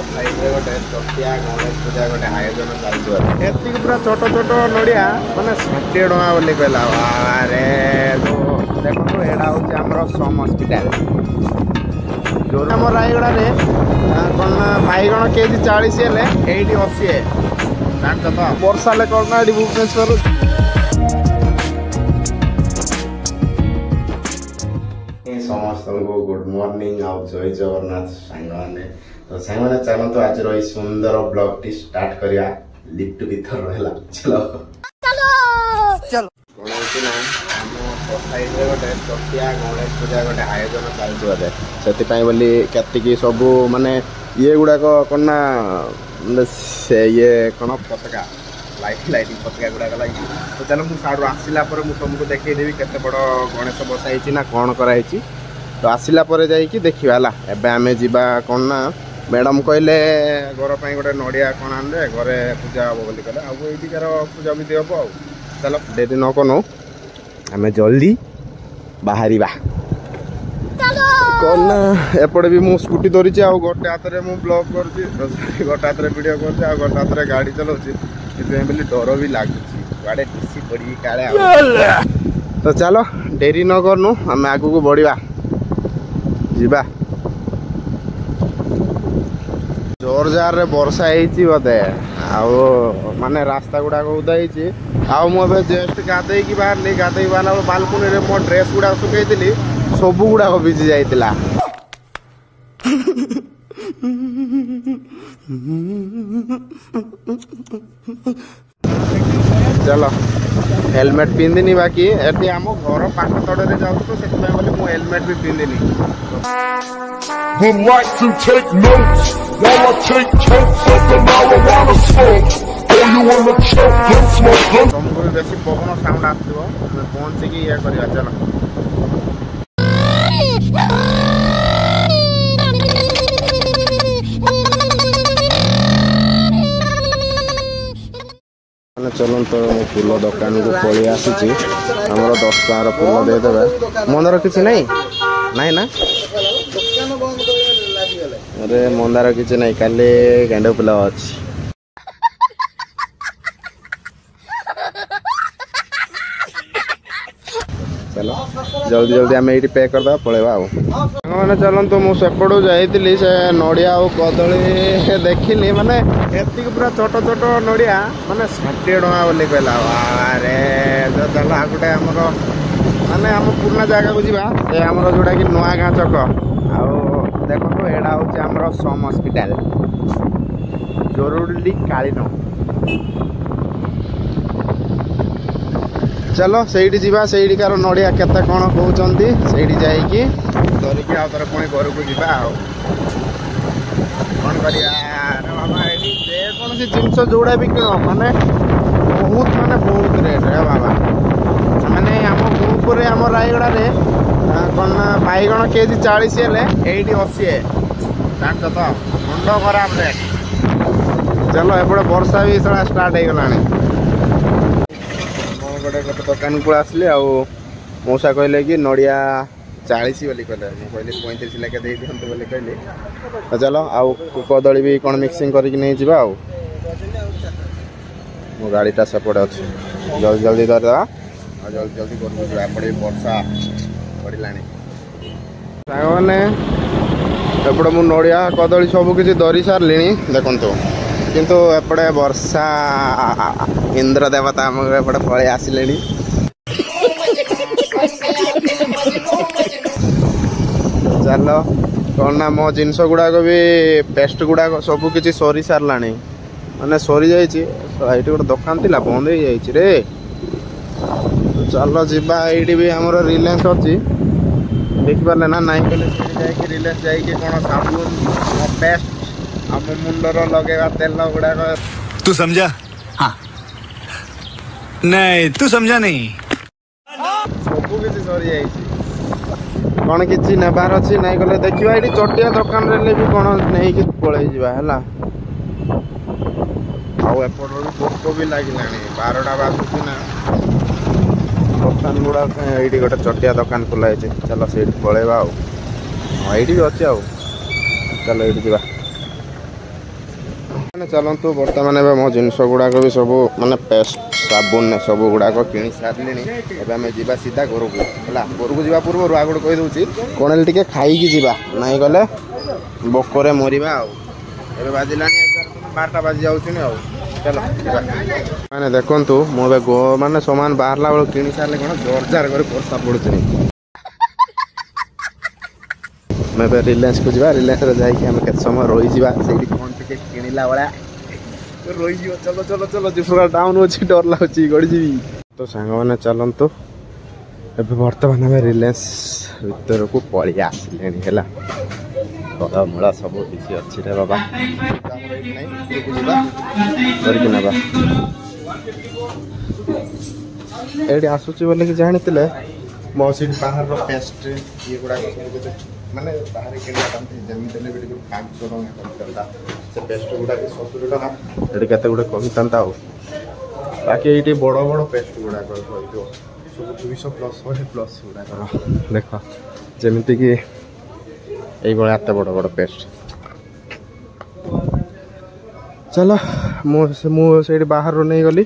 गोटे छटिया गणेश पूजा गोटे आयोजन चलती एति पूरा छोट छोट नड़िया मैंने 60 टका बोली कहला अरे तो देखो यहाँ हूँ सम हस्पिटाल जो आम रायगड़ा कौन बैगण केजी 40 हेले ये 80 जान तो वर्षा ले कौन ये भुवनेश्वर समस्त को गुड मॉर्निंग आउ जय जगन्नाथ सांगने तो सांगने चलते आज रही सुंदर ब्लॉग टी स्टार्ट करिया लिफ्ट भीतर रहला चलो चलो कोन होची ना हम सोसाइटी रे गोटे छटिया गणेश पूजा गोटे आयोजन चलती बोले सेति पई बोली केतिकी सब माने ये गुडा को कोना से ये कोन पताका लाइटिंग पताका गुडा को लगी तो चलो मु साडू आसिला पर मु तुमको देखै देबी केते बड़ गणेश बसाई छी ना कोन कराई छी तो आसिला पर जाइकी देखिबा हला एबे आमे जिबा कोन ना मैडम कहले घर पर गोटे नड़िया कण आने घरे पूजा हम बोली कहले आउ ये पूजा भी हम आ चलो डेरी न कनु आम जल्दी बाहर कौन एपटे भी मु स्कूटी धरी गोटे हाथ में मु ब्लॉग कर गोटे हाथ में वीडियो कर गोटे हाथ में गाड़ी चलाऊँगी बोली डर भी लगुच गाड़े टीसी पड़ी काले तो चलो डेरी न करनु आम आगू को बढ़िया जीवा जोर जार रे वर्षा होती बोधे माने रास्ता गुड़ाक उदाई आउ जस्ट गाधे की बाहर गाधे बाहर बालकुनी रे मो ड्रेस गुड़ा सुखई सब गुड़ाक भिजी जाइतिला चलो हेलमेट पिंधिनी बाकी एटी आम घर पाख तड़े जाऊँ तो से हेलमेट भी पिंधिनी Would like to take notes while I take totes of the marijuana smoke. Oh, you wanna choke, don't smoke, don't. तुमको भी बेसी पवन साउंड आसो पहुंच की ये करिया चलो चलो तो फूल दुकान को पलि आसी आमर 10 टकर फूल देदेवे मंदार किसी नहीं नहीं ना अरे मंदार किसी नहीं खाली गेंडा फूल अच्छी चलो जल्दी जल्दी आम ये पैक करदे पलैबा मैंने चलतु मुझे जाइली से नड़िया और कदली देखिली माने एति पूरा छोट छोट नड़िया माने 60 टका बोली कहला अरे तो चलो आ गोटे आमर माने आम पुराना जगह को जीवा से आमर जोड़ा कि नुआ गाँ चक आउ देखो यहाँ हूँ सम हस्पिटाल जरूरी कालीन चलो सही जीवा सही कार नड़िया केते कौन कहते सही जाइकी धरिकी आउ थे पुणी घर को जीवा कौन बाबा ये जेकोसी जिनस जोड़ा भी किण माने बहुत रेट रे बाबा माने आम ग्रुप रे आम रायगड़ा रे कौन बैगण केजी 40 हेले ये 80 जान तो मुंड खराब रेट चलो एपटे वर्षा भी सारा स्टार्ट हो गला गोटे गोटे दुकान को आसली मौसा कहले कि नड़िया 40 बोली कहले कहली 35 लेके दे दिहंतु बोली कहली तो चलो आउ कदली भी कौन मिक्सिंग करके नहीं जीवा आउ मो गाड़ीटा सेपटे अच्छे जल्दी जल्दी धरदेवा जल्दी जल्दी कर एपटे वर्षा पड़ानी सांग मैंने एपटे मु नड़िया कदली सब किसी धरी सारे देखु किंतु एपटे वर्षा इंद्र देवता एपटे पलि आसिले चलो कौन ना मो जिनस गुड़ाक भी पेस्ट गुड़ाक सब किसी सरी सारा माने सरी जाइए गोटे दुकान थी बंद हो रे चलो जीवा ये भी आम रिलायंस अच्छी देखिपारे ना नाई कहले रिलायंस जाइए कौन साबुन पेस्ट आम मुंडर लगेगा तेल गुड़ाक तू समझा हाँ नहीं तू समझा नहीं सब किसी सरी जाइए कौन किसी नेबार अच्छी नाई गले देखा ये चटिया दुकान रे भी कौन नहीं पलि जावा आउट भी भोक भी लगे 12टा बाजुची ना दुकान गुड़ा ये गोटे चटिया दुकान खोला चलो से पलैबा ये भी अच्छे चलो ये ମାନେ ଚାଲନ୍ତୁ ବର୍ତ୍ତମାନ ଏବେ ମୋ ଜିନିଷ ଗୁଡ଼ାକ ବି ସବୁ ମାନେ ପେଷ୍ଟ ସାବୁନ ସବୁ ଗୁଡ଼ାକ କିଣି ସାରିଲିଣି। ଏବେ ଆମେ ଯିବା ସିଧା ଘରକୁ ହେଲା। ଘରକୁ ଯିବା ପୂର୍ବରୁ ଆଉ ଗୋଟେ କହିଦେଉଛି କ'ଣ ହେଲେ ଟିକେ ଖାଇକି ଯିବା, ନାଇଁ ଗଲେ ଭୋକରେ ମରିବା ଆଉ। ଏବେ ବାଜିଲାଣି 12ଟା ବାଜି ଯାଉଛନ୍ତି ଆଉ। ଚାଲ ମାନେ ଦେଖନ୍ତୁ ମୁଁ ଏବେ ମାନେ ସମାନ ବାହାରିଲା ବେଳକୁ କିଣି ସାରିଲେ କ'ଣ ଜୋରଜାର କରି ବର୍ଷା ପଡ଼ୁଛି। ଆମେ ଏବେ ରିଲାଏନ୍ସକୁ ଯିବା। ରିଲାଏନ୍ସରେ ଯାଇକି ଆମେ କେତେ ସମୟ ରହିଯିବା, ସେଇଠି କ'ଣ ଟିକେ କିଣିଲା ଭଳିଆ ରହିଯିବ। ଚଲ ଚଲ ଚଲ ପୁରା ଡାଉନ୍ ଅଛି, ଡର ଲାଗୁଛି ଗଡ଼ିଯିବି। ତ ସାଙ୍ଗମାନେ ଚାଲନ୍ତୁ ଏବେ ବର୍ତ୍ତମାନ ଆମେ ରିଲାଏନ୍ସ ଭିତରକୁ ପଳେଇ ଆସିଲେଣି ହେଲା। ଫଳମୂଳ ସବୁ କିଛି ଅଛି ରେ ବାବା, ଯିବା ଧରିକି ନେବା। ଏଇଠି ଆସୁଛି ବୋଲିକି ଜାଣିଥିଲେ ମୋ ସେଠି ବାହାରର ପେଷ୍ଟ ଇଏ ଗୁଡ଼ାକ ସବୁ କେତେ ମାନେ ବାହାରେ କିଣିଥାନ୍ତି, ଯେମିତି ହେଲେ ବି ଟିକେ 500 ଟଙ୍କା କରିଥାନ୍ତା। ସେ ପେଷ୍ଟ ଗୁଡ଼ାକ 70 ଟଙ୍କା, ଏଠି କେତେ ଗୁଡ଼େ କହିଥାନ୍ତା ଆଉ। ବାକି ଏଇଠି ବଡ଼ ବଡ଼ ପେଷ୍ଟ ଗୁଡ଼ାକ ରହିଥିବ ସବୁ 200+ 100+ ଗୁଡ଼ାକର। ଦେଖ ଯେମିତିକି এইভাবে এত বড় বড় পেস্ট। চলো ମୁଁ ସେଇଠି ବାହାରୁ ନେଇଗଲି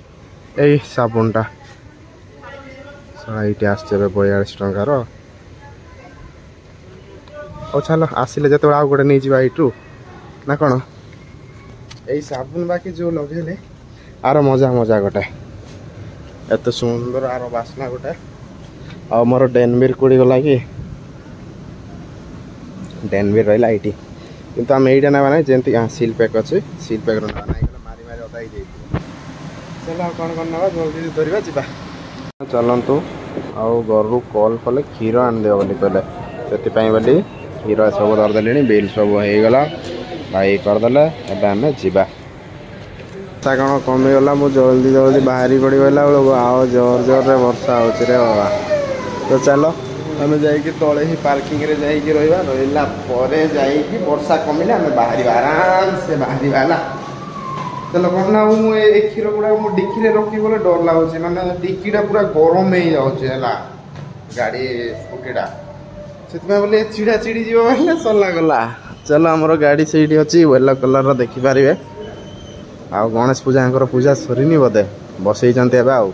ଏଇ ସାବୁନଟା। ଏଇଠି ଆସିଛି ଏବେ 42 ଟଙ୍କାର। ହଉ ଚାଲ ଆସିଲେ ଯେତେବେଳେ ଆଉ ଗୋଟେ ନେଇଯିବା ଏଇଠୁ ନା କ'ଣ। ଏଇ ସାବୁନ ବାକି ଯେଉଁ ଲଗେଇଲେ ଆର ମଜା ଗୋଟେ, ଏତେ ସୁନ୍ଦର ଆର ବାସ୍ନା ଗୋଟେ। ଆଉ ମୋର ଡେନଭିର କୋଡ଼ି ଗଲା କି ଡେନଭିର ରହିଲା ଏଇଠି, କିନ୍ତୁ ଆମେ ଏଇଟା ନେବା ନାହିଁ। ଯେମିତି ସିଲ୍ ପ୍ୟାକ୍ ଅଛି, ସିଲ୍ ପ୍ୟାକ୍ର ନେବା ନାହିଁ, ମାରି ଅଦା ହେଇଯାଇଥିବ। ଚାଲ ଆଉ କ'ଣ ନେବା, ଜଲ୍ଦି ଧରିବା ଯିବା। ଚାଲନ୍ତୁ ଆଉ ଘରରୁ କଲ୍ କଲେ କ୍ଷୀର ଆଣିଦେବ ବୋଲି କହିଲେ, ସେଥିପାଇଁ ବୋଲି କ୍ଷୀର ସବୁ ଧରିଦେଲିଣି। ବିଲ୍ ସବୁ ହେଇଗଲା, ଭାଇ କରିଦେଲେ। ଏବେ ଆମେ ଯିବା। ବର୍ଷା କ'ଣ କମିଗଲା, ମୁଁ ଜଲ୍ଦି ବାହାରି ପଡ଼ିଗଲା ବେଳକୁ ଆଉ ଜୋରରେ ବର୍ଷା ହେଉଛି ରେ ବାବା। ତ ଚାଲ ଆମେ ଯାଇକି ତଳେ ହିଁ ପାର୍କିଂରେ ଯାଇକି ରହିଲା ପରେ ଯାଇକି ବର୍ଷା କମିଲେ ଆମେ ବାହାରିବା, ଆରାମସେ ବାହାରିବା ହେଲା। ଚାଲ କ'ଣ ନା ମୁଁ ଏ କ୍ଷୀର ଗୁଡ଼ାକ ମୁଁ ଡିକିରେ ରଖିବି ବୋଲେ ଡର ଲାଗୁଛି, ମାନେ ଡିକିଟା ପୁରା ଗରମ ହେଇଯାଉଛି ହେଲା ଗାଡ଼ି ସ୍କୁଟିଟା, ସେଥିପାଇଁ ବୋଲେ ଚିଡ଼ା ଚିଡ଼ି ଯିବ ବୋଲେ ସରିଲା ଗଲା। ଚାଲ ଆମର ଗାଡ଼ି ସେଇଠି ଅଛି, ୟେଲୋ କଲର୍ର ଦେଖିପାରିବେ। ଆଉ ଗଣେଶ ପୂଜାଙ୍କର ପୂଜା ସରିନି ବୋଧେ, ବସେଇଛନ୍ତି ଏବେ ଆଉ।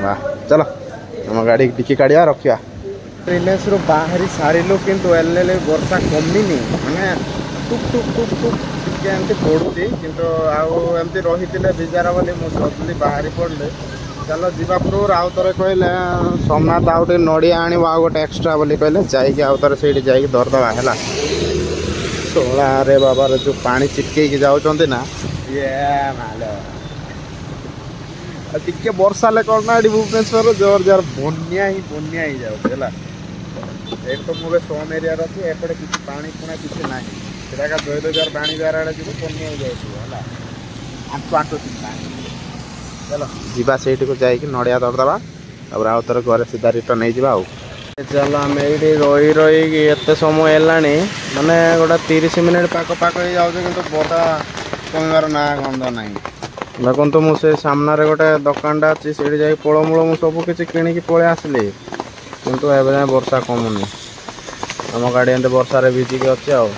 ବାଃ ଚାଲ ଆମ ଗାଡ଼ି ଟିକେ କାଢ଼ିବା ରଖିବା। ରିଲାଏନ୍ସରୁ ବାହାରି ସାରିଲୁ, କିନ୍ତୁ ହେଲେ ବର୍ଷା କମିନି, ମାନେ ଟୁକ୍ ଟୁକ୍ ଟୁକ୍ ଟୁକ୍ ଟିକେ ଏମିତି ପଡ଼ୁଛି। କିନ୍ତୁ ଆଉ ଏମିତି ରହିଥିଲେ ବିଜାର ବୋଲି ମୁଁ ଜଲ୍ଦି ବାହାରି ପଡ଼ିଲି। ଚାଲ ଯିବା ପୂର୍ବରୁ ଆଉ ଥରେ କହିଲେ ସୋମନାଥ ଆଉ ଟିକେ ନଡ଼ିଆ ଆଣିବ ଆଉ ଗୋଟେ ଏକ୍ସଟ୍ରା ବୋଲି କହିଲେ, ଯାଇକି ଆଉ ଥରେ ସେଇଠି ଯାଇକି ଧରିଦେବା ହେଲା। ଶୋଳାରେ ବାବାର ଯେଉଁ ପାଣି ଚିପକେଇକି ଯାଉଛନ୍ତି ନା, ଇଏ ମାଲ ଟିକେ ବର୍ଷା ହେଲେ କ'ଣ ନା ଏଠି ଭୁବନେଶ୍ୱର ଜୋର ବନ୍ୟା ହେଇଯାଉଛି ହେଲା। ଏଇଠି ତ ମୁଁ ଏବେ ସୋମ ଏରିଆରେ ଅଛି, ଏପଟେ କିଛି ପାଣି ପୁଣା କିଛି ନାହିଁ। ସେଟା ଜୟଦେବର ପାଣି ଦ୍ୱାରା ଆଡ଼େ ଯିବ, ବନ୍ୟା ହେଇଯାଇଥିବ ହେଲା, ଆଣ୍ଠୁ ପାଣି। ଚାଲ ଯିବା ସେଇଠିକୁ ଯାଇକି ନଡ଼ିଆ ଧରିଦେବା, ତାପରେ ଆଉ ଥରେ ଘରେ ସିଧା ରିଟର୍ନ ନେଇଯିବା ଆଉ। ଚାଲ ଆମେ ଏଇଠି ରହିକି ଏତେ ସମୟ ହେଲାଣି, ମାନେ ଗୋଟେ 30 ମିନିଟ୍ ପାଖ ହେଇଯାଉଛି, କିନ୍ତୁ ବର୍ଷା କମିବାର ନାଁ ଗନ୍ଧ ନାହିଁ। ଦେଖନ୍ତୁ ମୁଁ ସେ ସାମ୍ନାରେ ଗୋଟେ ଦୋକାନଟା ଅଛି, ସେଇଠି ଯାଇକି ଫଳମୂଳ ମୁଁ ସବୁ କିଛି କିଣିକି ପଳେଇ ଆସିଲି, କିନ୍ତୁ ଏବେ ଯାଏଁ ବର୍ଷା କମୁନି। ଆମ ଗାଡ଼ି ଏମିତି ବର୍ଷାରେ ଭିଜିକି ଅଛି ଆଉ।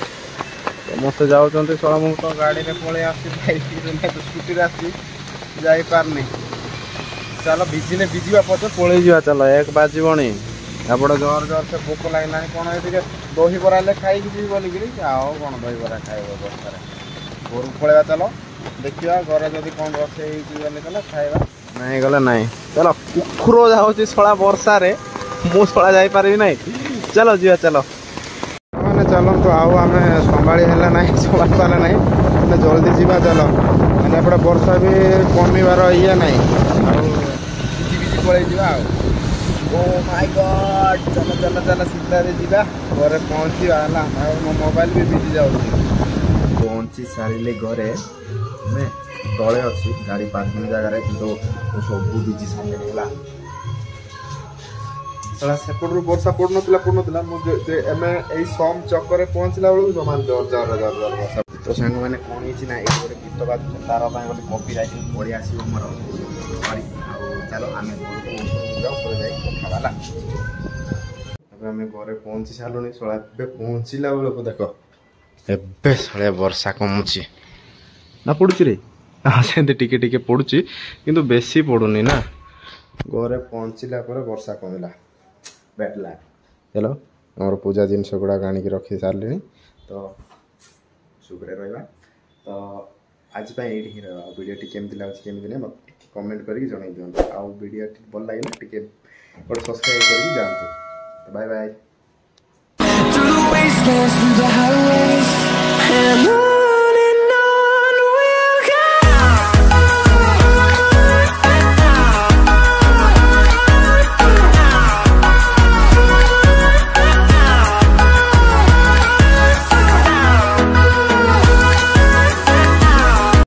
ସମସ୍ତେ ଯାଉଛନ୍ତି, ଶଳା ମୁଁ ତ ଗାଡ଼ିରେ ପଳେଇ ଆସିଛି, ସ୍କୁଟିରେ ଆସିଛି, ଯାଇପାରୁନି। ଚାଲ ଭିଜିବା ପଛେ ପଳେଇ ଯିବା। ଚାଲ 1 ବାଜିବଣି, ଏପଟେ ଜୋର ସେ ଭୋକ ଲାଗିଲାଣି। କ'ଣ ଟିକେ ଦହିବରା ହେଲେ ଖାଇକି ଯିବି ବୋଲିକିରି, ଆଉ କ'ଣ ଦହିବରା ଖାଇବ ବର୍ଷାରେ। ଘରକୁ ପଳେଇବା ଚାଲ, ଦେଖିବା ଘରେ ଯଦି କ'ଣ ରୋଷେଇ ହେଇଛି ବୋଲି କଲେ ଖାଇବା, ନାଇଁ ଗଲେ ନାଇଁ। ଚାଲ କୁକୁର ଯାଉଛି ଶଳା ବର୍ଷାରେ, ମୁଁ ଶଳା ଯାଇପାରିବି ନାହିଁ। ଚାଲ ଯିବା ଚାଲ। ମାନେ ଚାଲନ୍ତୁ ଆଉ ଆମେ ସମ୍ଭାଳି ହେଲେ ନାହିଁ, ସମ୍ଭାଳିପାରିଲେ ନାହିଁ, ମାନେ ଜଲ୍ଦି ଯିବା ଚାଲ। ମାନେ ଏପଟେ ବର୍ଷା ବି କମିବାର ଇଏ ନାହିଁ, ଆଉ ଭିଜି ପଳେଇ ଯିବା ଆଉ। ଓ ମାଇ ଗଡ୍, ଚାଲ ସିଧାରେ ଯିବା, ଘରେ ପହଞ୍ଚିବା ହେଲା। ଆଉ ମୋ ମୋବାଇଲ ବି ଭିଜି ଯାଉଛି। ପହଞ୍ଚି ସାରିଲେ ଘରେ, ଆମେ ତଳେ ଅଛି ଗାଡ଼ି ପାର୍କିଂ ଜାଗାରେ, କିନ୍ତୁ ସବୁ ଭିଜି ସାରିଲେଣି ହେଲା। ସେପଟରୁ ବର୍ଷା ପଡ଼ୁନଥିଲା। ମୁଁ ଆମେ ଏଇ ସୋମ ଚକରେ ପହଞ୍ଚିଲା ବେଳକୁ ସମାନ ଜୋର ବର୍ଷା। ତ ସାଙ୍ଗମାନେ କ'ଣ ହେଇଛି ନା, ଏଇଠି ଗୋଟେ ଗୀତ ବାଜୁଛି, ତାର ପାଇଁ ଗୋଟେ କପିରାଇଟ୍ ପଳେଇ ଆସିବ ମୋର। ଆଉ ଚାଲ ଆମେ ଘରକୁ ଯାଇକି କଥା ହେଲା। ଏବେ ଆମେ ଘରେ ପହଞ୍ଚି ସାରିଲୁଣି। ଶଳା ଏବେ ପହଞ୍ଚିଲା ବେଳକୁ ଦେଖ, ଏବେ ଶଳେ ବର୍ଷା କମୁଛି। ना पड़ुची रे हाँ सेमती टिके टिके पड़ुची किंतु बेसी पड़ुनी ना घरे पहुँचला पर वर्षा कमिला बैठला हेलो आमर पूजा जिनस गुड़ा आनिक रखी सारे तो सुखरे रहा तो आज ये वीडियो केमती लगे केमती नहीं मत कमेंट करके जन दिखाँ आउ वीडियो भल लगे टे गोटे सब्सक्राइब करके जातु बाय बाय।